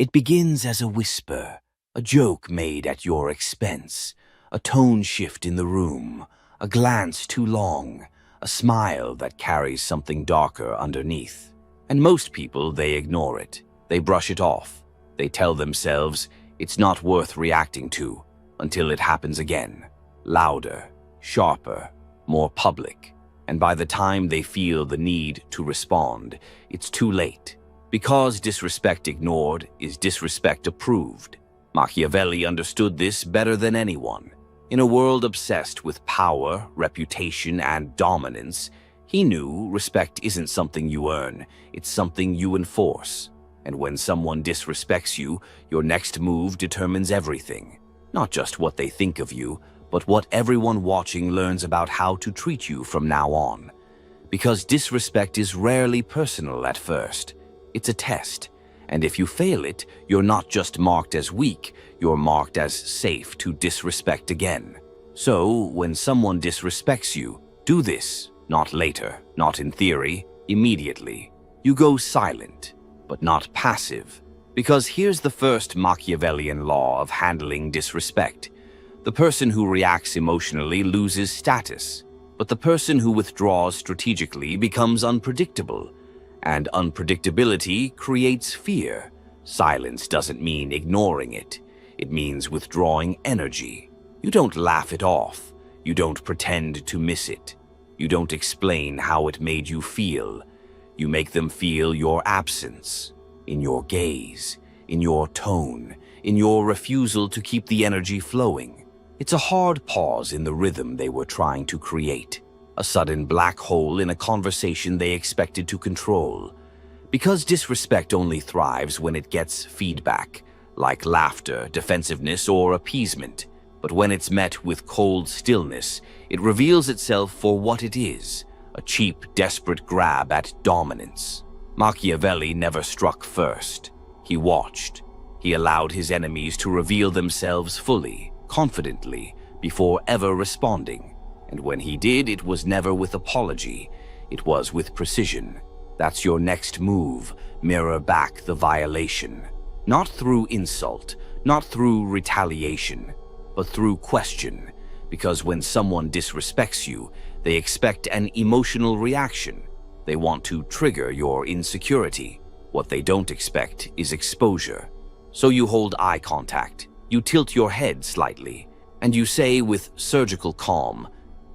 It begins as a whisper, a joke made at your expense, a tone shift in the room, a glance too long, a smile that carries something darker underneath. And most people, they ignore it. They brush it off. They tell themselves it's not worth reacting to until it happens again, louder, sharper, more public. And by the time they feel the need to respond, it's too late. Because disrespect ignored is disrespect approved. Machiavelli understood this better than anyone. In a world obsessed with power, reputation, and dominance, he knew respect isn't something you earn, it's something you enforce. And when someone disrespects you, your next move determines everything. Not just what they think of you, but what everyone watching learns about how to treat you from now on. Because disrespect is rarely personal at first. It's a test. And if you fail it, you're not just marked as weak, you're marked as safe to disrespect again. So, when someone disrespects you, do this, not later, not in theory, immediately. You go silent, but not passive. Because here's the first Machiavellian law of handling disrespect. The person who reacts emotionally loses status, but the person who withdraws strategically becomes unpredictable. And unpredictability creates fear. Silence doesn't mean ignoring it. It means withdrawing energy. You don't laugh it off. You don't pretend to miss it. You don't explain how it made you feel. You make them feel your absence, in your gaze, in your tone, in your refusal to keep the energy flowing. It's a hard pause in the rhythm they were trying to create. A sudden black hole in a conversation they expected to control. Because disrespect only thrives when it gets feedback, like laughter, defensiveness, or appeasement. But when it's met with cold stillness, it reveals itself for what it is, a cheap, desperate grab at dominance. Machiavelli never struck first. He watched. He allowed his enemies to reveal themselves fully, confidently, before ever responding. And when he did, it was never with apology. It was with precision. That's your next move. Mirror back the violation. Not through insult, not through retaliation, but through question. Because when someone disrespects you, they expect an emotional reaction. They want to trigger your insecurity. What they don't expect is exposure. So you hold eye contact. You tilt your head slightly. And you say with surgical calm,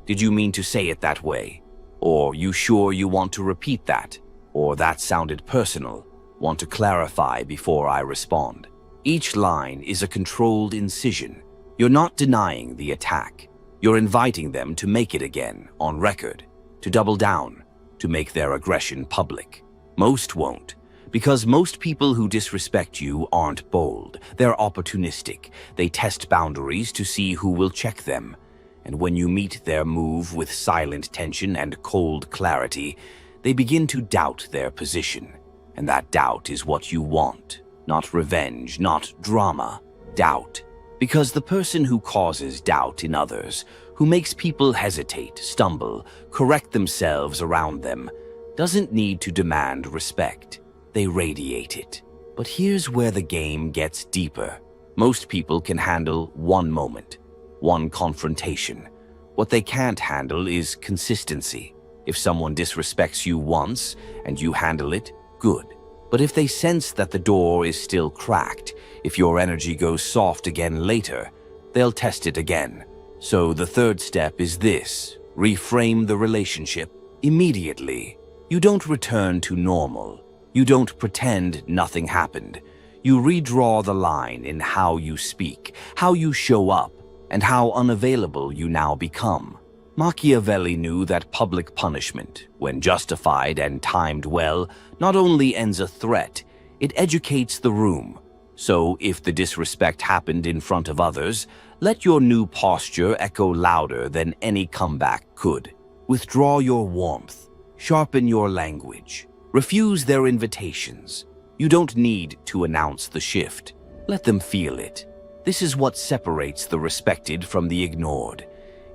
"Did you mean to say it that way?" Or, "You sure you want to repeat that?" Or, "That sounded personal. Want to clarify before I respond." Each line is a controlled incision. You're not denying the attack. You're inviting them to make it again, on record, to double down, to make their aggression public. Most won't, because most people who disrespect you aren't bold. They're opportunistic. They test boundaries to see who will check them. And when you meet their move with silent tension and cold clarity, they begin to doubt their position. And that doubt is what you want. Not revenge, not drama. Doubt. Because the person who causes doubt in others, who makes people hesitate, stumble, correct themselves around them, doesn't need to demand respect. They radiate it. But here's where the game gets deeper. Most people can handle one moment, one confrontation. What they can't handle is consistency. If someone disrespects you once and you handle it, good. But if they sense that the door is still cracked, if your energy goes soft again later, they'll test it again. So the third step is this: reframe the relationship immediately. You don't return to normal. You don't pretend nothing happened. You redraw the line in how you speak, how you show up, and how unavailable you now become. Machiavelli knew that public punishment, when justified and timed well, not only ends a threat, it educates the room. So if the disrespect happened in front of others, let your new posture echo louder than any comeback could. Withdraw your warmth. Sharpen your language. Refuse their invitations. You don't need to announce the shift. Let them feel it. This is what separates the respected from the ignored.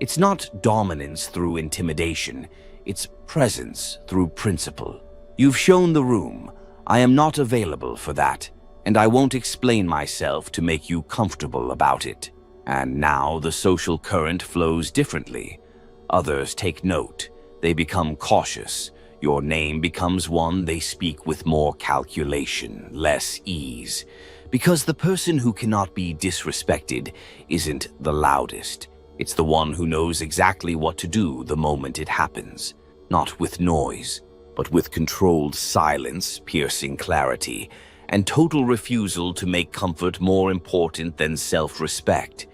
It's not dominance through intimidation. It's presence through principle. You've shown the room. I am not available for that. and I won't explain myself to make you comfortable about it. And now the social current flows differently. Others take note. They become cautious. Your name becomes one they speak with more calculation, less ease. Because the person who cannot be disrespected isn't the loudest. It's the one who knows exactly what to do the moment it happens. Not with noise, but with controlled silence, piercing clarity, and total refusal to make comfort more important than self-respect.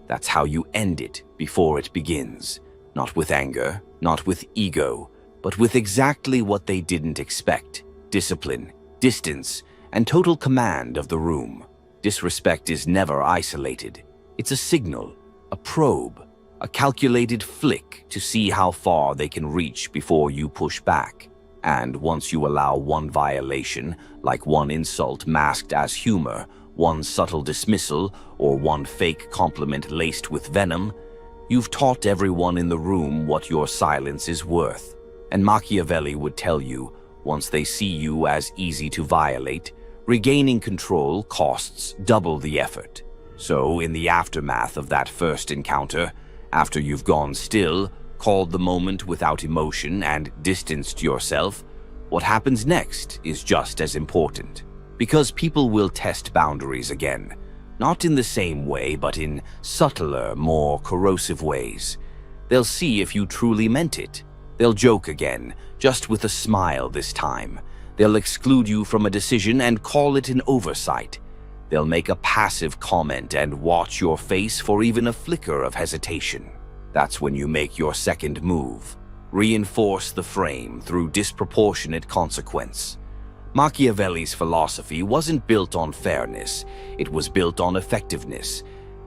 That's how you end it before it begins. Not with anger, not with ego, but with exactly what they didn't expect: discipline, distance, and total command of the room. Disrespect is never isolated. It's a signal, a probe, a calculated flick to see how far they can reach before you push back. And once you allow one violation, like one insult masked as humor, one subtle dismissal, or one fake compliment laced with venom, you've taught everyone in the room what your silence is worth. And Machiavelli would tell you, once they see you as easy to violate, regaining control costs double the effort. So, in the aftermath of that first encounter, after you've gone still, called the moment without emotion, and distanced yourself, what happens next is just as important. Because people will test boundaries again. Not in the same way, but in subtler, more corrosive ways. They'll see if you truly meant it. They'll joke again, just with a smile this time. They'll exclude you from a decision and call it an oversight. They'll make a passive comment and watch your face for even a flicker of hesitation. That's when you make your second move. Reinforce the frame through disproportionate consequence. Machiavelli's philosophy wasn't built on fairness, it was built on effectiveness,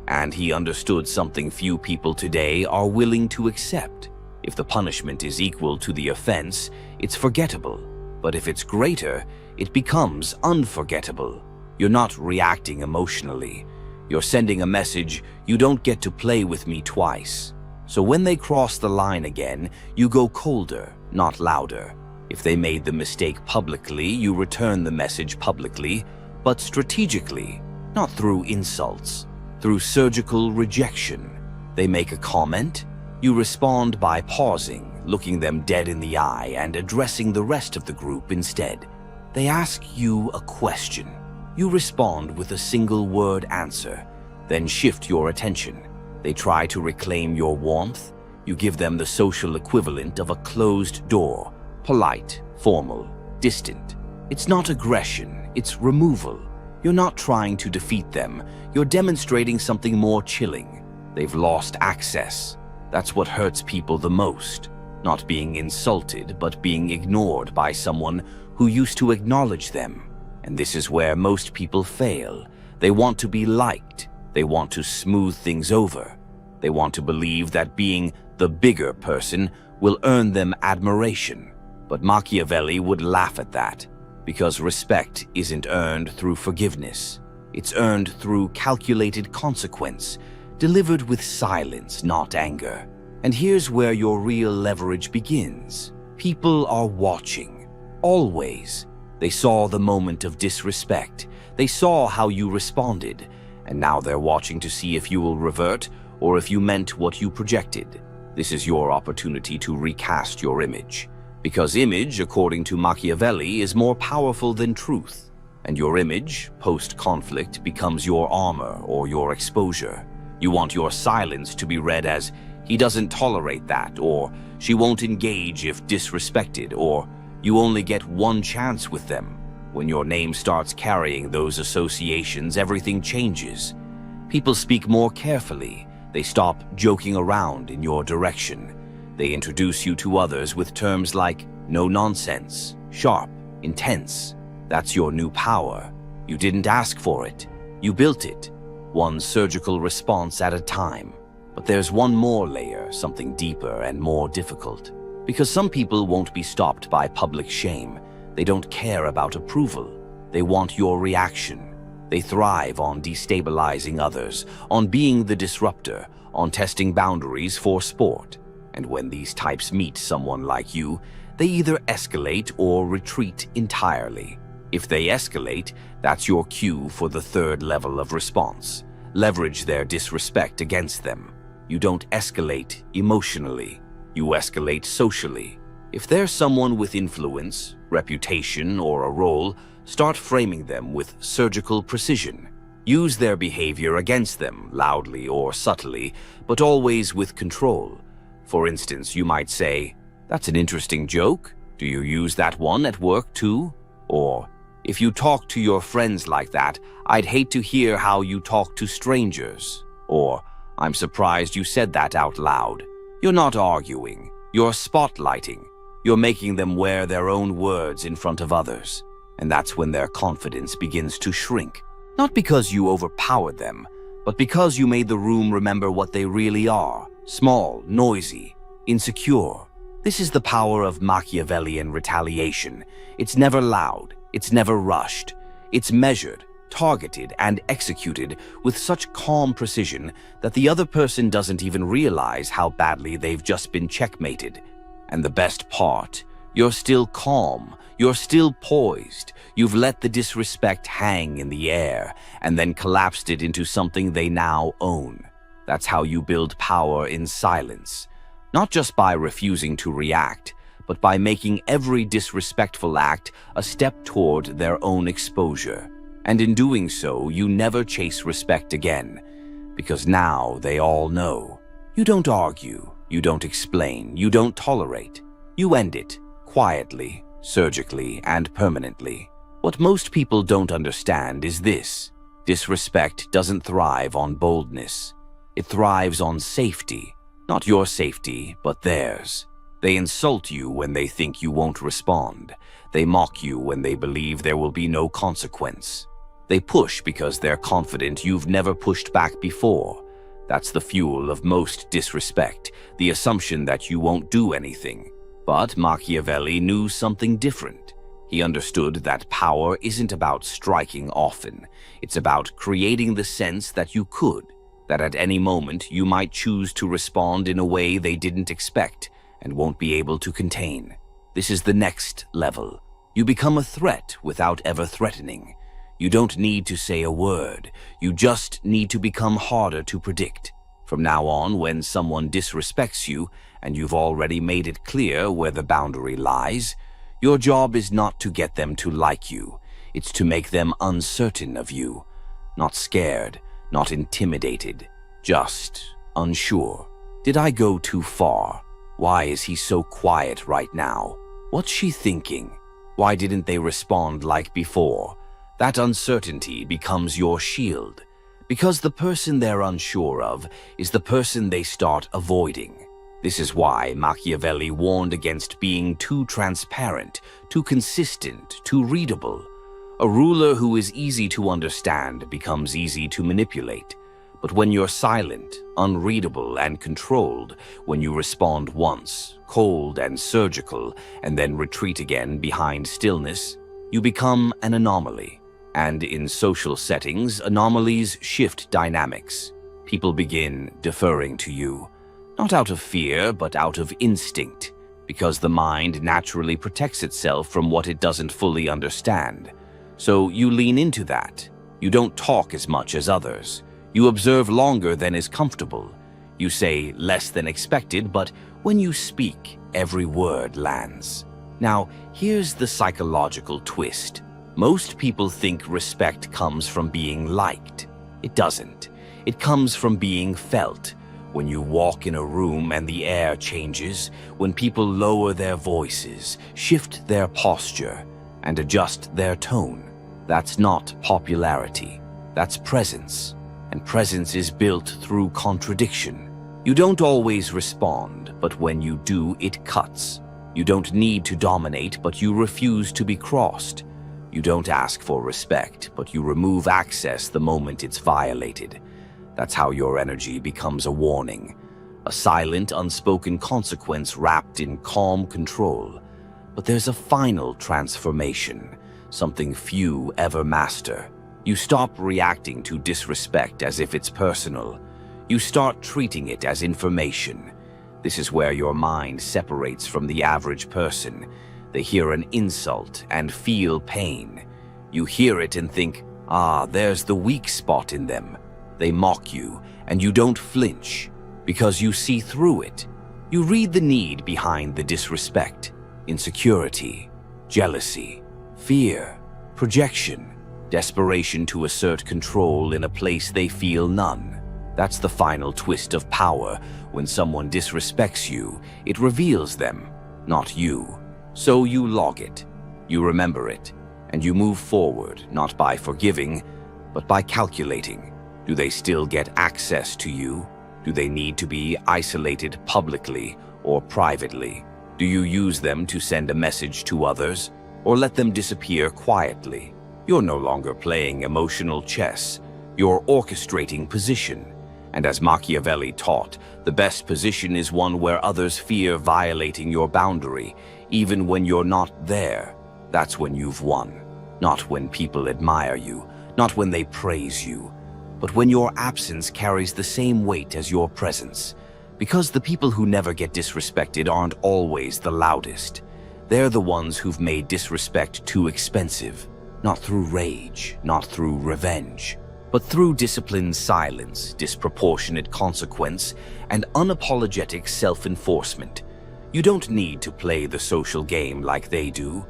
and he understood something few people today are willing to accept. If the punishment is equal to the offense, it's forgettable, but if it's greater, it becomes unforgettable. You're not reacting emotionally. You're sending a message: you don't get to play with me twice. So when they cross the line again, you go colder, not louder. If they made the mistake publicly, you return the message publicly, but strategically, not through insults, through surgical rejection. They make a comment, you respond by pausing, looking them dead in the eye, and addressing the rest of the group instead. They ask you a question. You respond with a single-word answer, then shift your attention. They try to reclaim your warmth. You give them the social equivalent of a closed door. Polite, formal, distant. It's not aggression, it's removal. You're not trying to defeat them, you're demonstrating something more chilling. They've lost access. That's what hurts people the most. Not being insulted, but being ignored by someone who used to acknowledge them. And this is where most people fail. They want to be liked. They want to smooth things over. They want to believe that being the bigger person will earn them admiration. But Machiavelli would laugh at that, because respect isn't earned through forgiveness. It's earned through calculated consequence, delivered with silence, not anger. And here's where your real leverage begins. People are watching, always. They saw the moment of disrespect. They saw how you responded, and now they're watching to see if you will revert or if you meant what you projected. This is your opportunity to recast your image. Because image, according to Machiavelli, is more powerful than truth. And your image, post-conflict, becomes your armor or your exposure. You want your silence to be read as, he doesn't tolerate that, or she won't engage if disrespected, or you only get one chance with them. When your name starts carrying those associations, everything changes. People speak more carefully. They stop joking around in your direction. They introduce you to others with terms like no nonsense, sharp, intense. That's your new power. You didn't ask for it. You built it. One surgical response at a time. But there's one more layer, something deeper and more difficult. Because some people won't be stopped by public shame. They don't care about approval. They want your reaction. They thrive on destabilizing others, on being the disruptor, on testing boundaries for sport. And when these types meet someone like you, they either escalate or retreat entirely. If they escalate, that's your cue for the third level of response. Leverage their disrespect against them. You don't escalate emotionally. You escalate socially. If they're someone with influence, reputation, or a role, start framing them with surgical precision. Use their behavior against them, loudly or subtly, but always with control. For instance, you might say, "That's an interesting joke. Do you use that one at work too?" Or, "If you talk to your friends like that, I'd hate to hear how you talk to strangers." Or, "I'm surprised you said that out loud." You're not arguing. You're spotlighting. You're making them wear their own words in front of others. And that's when their confidence begins to shrink. Not because you overpowered them, but because you made the room remember what they really are: small, noisy, insecure. This is the power of Machiavellian retaliation. It's never loud. It's never rushed. It's measured, targeted, and executed with such calm precision that the other person doesn't even realize how badly they've just been checkmated. And the best part, you're still calm, you're still poised. You've let the disrespect hang in the air and then collapsed it into something they now own. That's how you build power in silence. Not just by refusing to react, but by making every disrespectful act a step toward their own exposure. And in doing so, you never chase respect again, because now they all know. You don't argue, you don't explain, you don't tolerate. You end it, quietly, surgically, and permanently. What most people don't understand is this: disrespect doesn't thrive on boldness. It thrives on safety. Not your safety, but theirs. They insult you when they think you won't respond. They mock you when they believe there will be no consequence. They push because they're confident you've never pushed back before. That's the fuel of most disrespect, the assumption that you won't do anything. But Machiavelli knew something different. He understood that power isn't about striking often. It's about creating the sense that you could, that at any moment you might choose to respond in a way they didn't expect and won't be able to contain. This is the next level. You become a threat without ever threatening. You don't need to say a word. You just need to become harder to predict. From now on, when someone disrespects you, and you've already made it clear where the boundary lies, your job is not to get them to like you. It's to make them uncertain of you. Not scared, not intimidated, just unsure. Did I go too far? Why is he so quiet right now? What's she thinking? Why didn't they respond like before? That uncertainty becomes your shield, because the person they're unsure of is the person they start avoiding. This is why Machiavelli warned against being too transparent, too consistent, too readable. A ruler who is easy to understand becomes easy to manipulate. But when you're silent, unreadable, and controlled, when you respond once, cold and surgical, and then retreat again behind stillness, you become an anomaly. And in social settings, anomalies shift dynamics. People begin deferring to you, not out of fear, but out of instinct, because the mind naturally protects itself from what it doesn't fully understand. So you lean into that. You don't talk as much as others. You observe longer than is comfortable. You say less than expected, but when you speak, every word lands. Now, here's the psychological twist. Most people think respect comes from being liked. It doesn't. It comes from being felt. When you walk in a room and the air changes, when people lower their voices, shift their posture, and adjust their tone, that's not popularity. That's presence. And presence is built through contradiction. You don't always respond, but when you do, it cuts. You don't need to dominate, but you refuse to be crossed. You don't ask for respect, but you remove access the moment it's violated. That's how your energy becomes a warning, a silent, unspoken consequence wrapped in calm control. But there's a final transformation, something few ever master. You stop reacting to disrespect as if it's personal. You start treating it as information. This is where your mind separates from the average person. They hear an insult and feel pain. You hear it and think, ah, there's the weak spot in them. They mock you, and you don't flinch, because you see through it. You read the need behind the disrespect, insecurity, jealousy, fear, projection, desperation to assert control in a place they feel none. That's the final twist of power. When someone disrespects you, it reveals them, not you. So you log it, you remember it, and you move forward, not by forgiving, but by calculating. Do they still get access to you? Do they need to be isolated publicly or privately? Do you use them to send a message to others, or let them disappear quietly? You're no longer playing emotional chess. You're orchestrating position. And as Machiavelli taught, the best position is one where others fear violating your boundary, even when you're not there. That's when you've won. Not when people admire you, not when they praise you, but when your absence carries the same weight as your presence. Because the people who never get disrespected aren't always the loudest. They're the ones who've made disrespect too expensive, not through rage, not through revenge, but through disciplined silence, disproportionate consequence, and unapologetic self-enforcement. You don't need to play the social game like they do.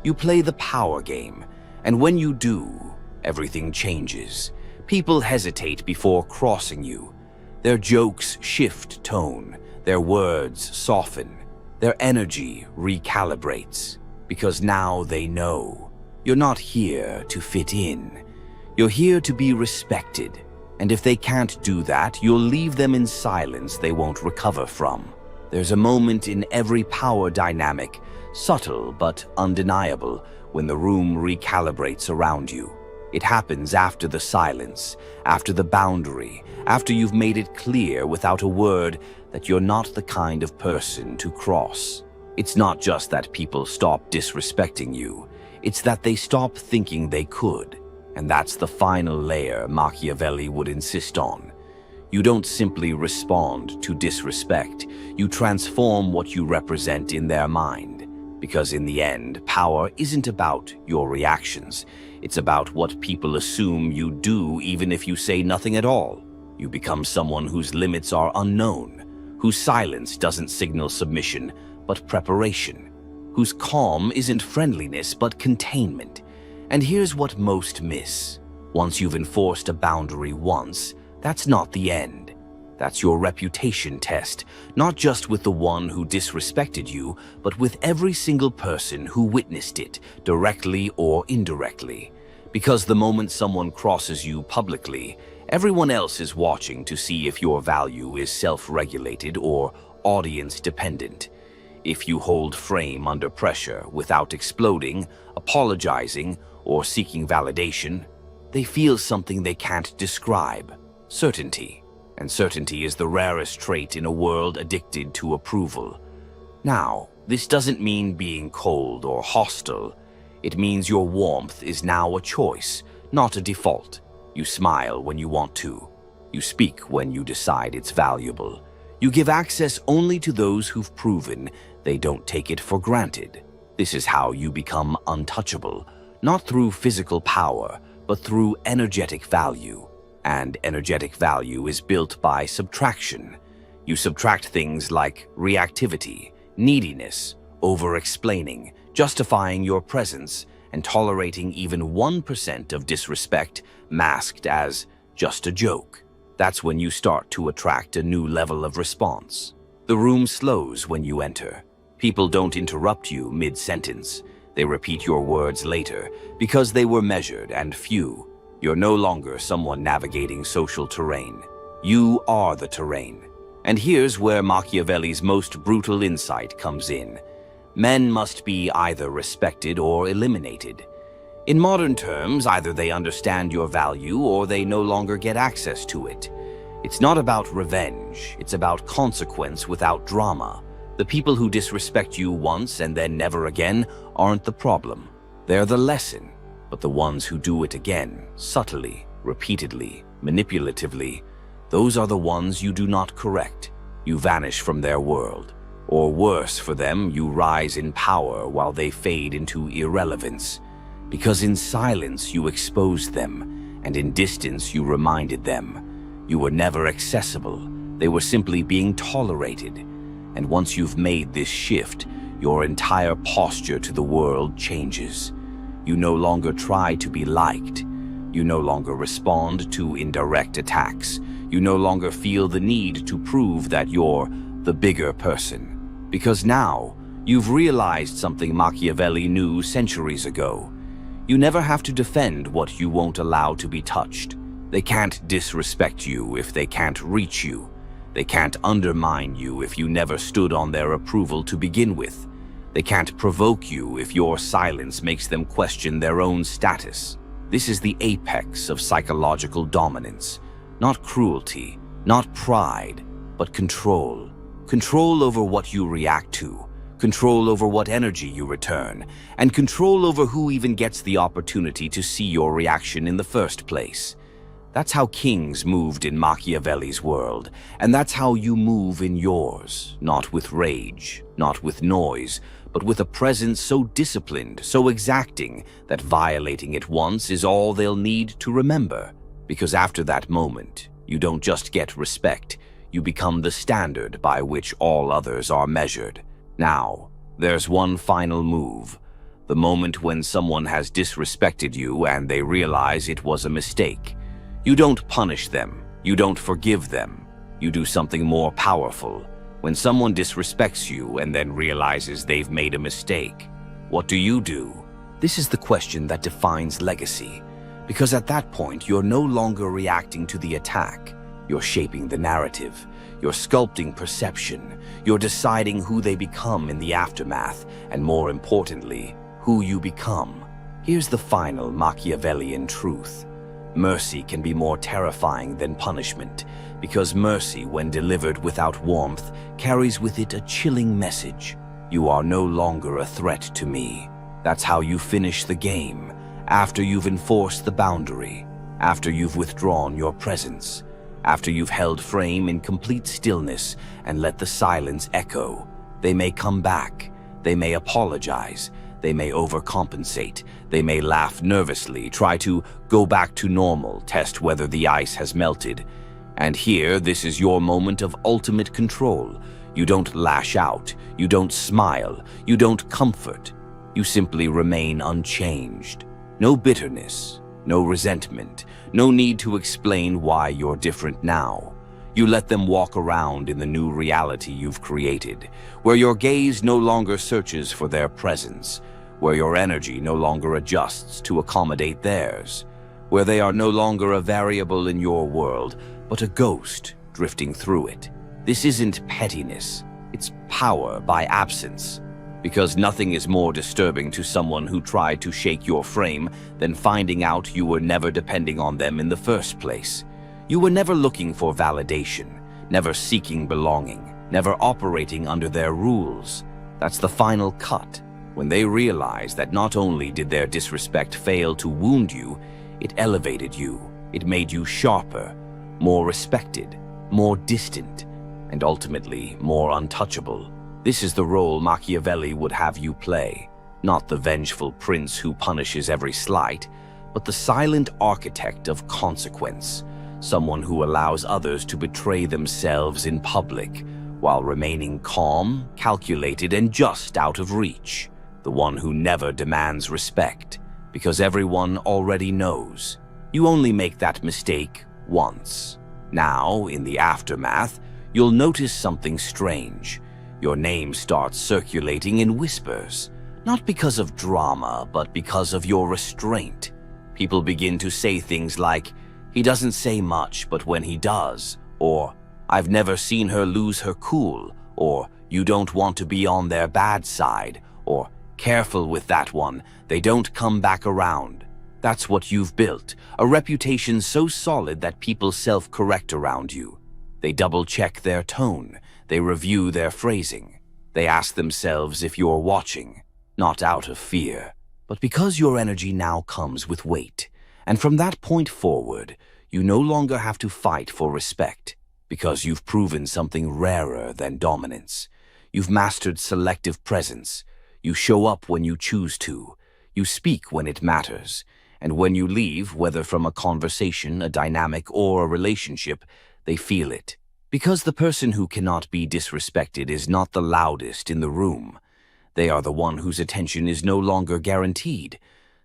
You play the power game, and when you do, everything changes. People hesitate before crossing you. Their jokes shift tone, their words soften, their energy recalibrates, because now they know. You're not here to fit in. You're here to be respected, and if they can't do that, you'll leave them in silence they won't recover from. There's a moment in every power dynamic, subtle but undeniable, when the room recalibrates around you. It happens after the silence, after the boundary, after you've made it clear without a word that you're not the kind of person to cross. It's not just that people stop disrespecting you, it's that they stop thinking they could. And that's the final layer Machiavelli would insist on. You don't simply respond to disrespect, you transform what you represent in their mind. Because in the end, power isn't about your reactions. It's about what people assume you do even if you say nothing at all. You become someone whose limits are unknown, whose silence doesn't signal submission, but preparation, whose calm isn't friendliness, but containment. And here's what most miss. Once you've enforced a boundary once, that's not the end. That's your reputation test, not just with the one who disrespected you, but with every single person who witnessed it, directly or indirectly. Because the moment someone crosses you publicly, everyone else is watching to see if your value is self-regulated or audience-dependent. If you hold frame under pressure without exploding, apologizing, or seeking validation, they feel something they can't describe: certainty. And certainty is the rarest trait in a world addicted to approval. Now, this doesn't mean being cold or hostile. It means your warmth is now a choice, not a default. You smile when you want to. You speak when you decide it's valuable. You give access only to those who've proven they don't take it for granted. This is how you become untouchable, not through physical power, but through energetic value. And energetic value is built by subtraction. You subtract things like reactivity, neediness, over-explaining, justifying your presence, and tolerating even 1% of disrespect masked as just a joke. That's when you start to attract a new level of response. The room slows when you enter. People don't interrupt you mid-sentence. They repeat your words later because they were measured and few. You're no longer someone navigating social terrain. You are the terrain. And here's where Machiavelli's most brutal insight comes in. Men must be either respected or eliminated. In modern terms, either they understand your value or they no longer get access to it. It's not about revenge, it's about consequence without drama. The people who disrespect you once and then never again aren't the problem. They're the lesson. But the ones who do it again, subtly, repeatedly, manipulatively, those are the ones you do not correct. You vanish from their world. Or worse for them, you rise in power while they fade into irrelevance. Because in silence you exposed them, and in distance you reminded them. You were never accessible. They were simply being tolerated. And once you've made this shift, your entire posture to the world changes. You no longer try to be liked. You no longer respond to indirect attacks. You no longer feel the need to prove that you're the bigger person. Because now, you've realized something Machiavelli knew centuries ago. You never have to defend what you won't allow to be touched. They can't disrespect you if they can't reach you. They can't undermine you if you never stood on their approval to begin with. They can't provoke you if your silence makes them question their own status. This is the apex of psychological dominance. Not cruelty, not pride, but control. Control over what you react to, control over what energy you return, and control over who even gets the opportunity to see your reaction in the first place. That's how kings moved in Machiavelli's world, and that's how you move in yours, not with rage, not with noise, but with a presence so disciplined, so exacting, that violating it once is all they'll need to remember. Because after that moment, you don't just get respect, you become the standard by which all others are measured. Now, there's one final move. The moment when someone has disrespected you and they realize it was a mistake. You don't punish them, you don't forgive them, you do something more powerful. When someone disrespects you and then realizes they've made a mistake, what do? This is the question that defines legacy. Because at that point, you're no longer reacting to the attack. You're shaping the narrative. You're sculpting perception. You're deciding who they become in the aftermath, and more importantly, who you become. Here's the final Machiavellian truth. Mercy can be more terrifying than punishment, because mercy, when delivered without warmth, carries with it a chilling message. You are no longer a threat to me. That's how you finish the game, after you've enforced the boundary, after you've withdrawn your presence, after you've held frame in complete stillness and let the silence echo. They may come back, they may apologize, they may overcompensate, they may laugh nervously, try to go back to normal, test whether the ice has melted. And here, this is your moment of ultimate control. You don't lash out, you don't smile, you don't comfort. You simply remain unchanged. No bitterness, no resentment, no need to explain why you're different now. You let them walk around in the new reality you've created, where your gaze no longer searches for their presence, where your energy no longer adjusts to accommodate theirs, where they are no longer a variable in your world, but a ghost drifting through it. This isn't pettiness, it's power by absence. Because nothing is more disturbing to someone who tried to shake your frame than finding out you were never depending on them in the first place. You were never looking for validation, never seeking belonging, never operating under their rules. That's the final cut, when they realize that not only did their disrespect fail to wound you, it elevated you, it made you sharper, more respected, more distant, and ultimately more untouchable. This is the role Machiavelli would have you play, not the vengeful prince who punishes every slight, but the silent architect of consequence, someone who allows others to betray themselves in public, while remaining calm, calculated, and just out of reach, the one who never demands respect, because everyone already knows. You only make that mistake once. Now, in the aftermath, you'll notice something strange. Your name starts circulating in whispers, not because of drama, but because of your restraint. People begin to say things like, "He doesn't say much, but when he does," or "I've never seen her lose her cool," or "You don't want to be on their bad side," or "Careful with that one, they don't come back around." That's what you've built, a reputation so solid that people self-correct around you. They double-check their tone. They review their phrasing. They ask themselves if you're watching, not out of fear, but because your energy now comes with weight. And from that point forward, you no longer have to fight for respect, because you've proven something rarer than dominance. You've mastered selective presence. You show up when you choose to. You speak when it matters, and when you leave, whether from a conversation, a dynamic, or a relationship, they feel it. Because the person who cannot be disrespected is not the loudest in the room. They are the one whose attention is no longer guaranteed.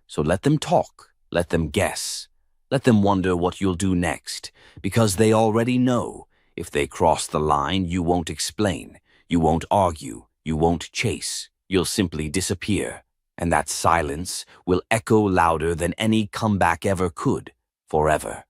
So let them talk, let them guess. Let them wonder what you'll do next, because they already know. If they cross the line, you won't explain, you won't argue, you won't chase. You'll simply disappear. And that silence will echo louder than any comeback ever could, forever.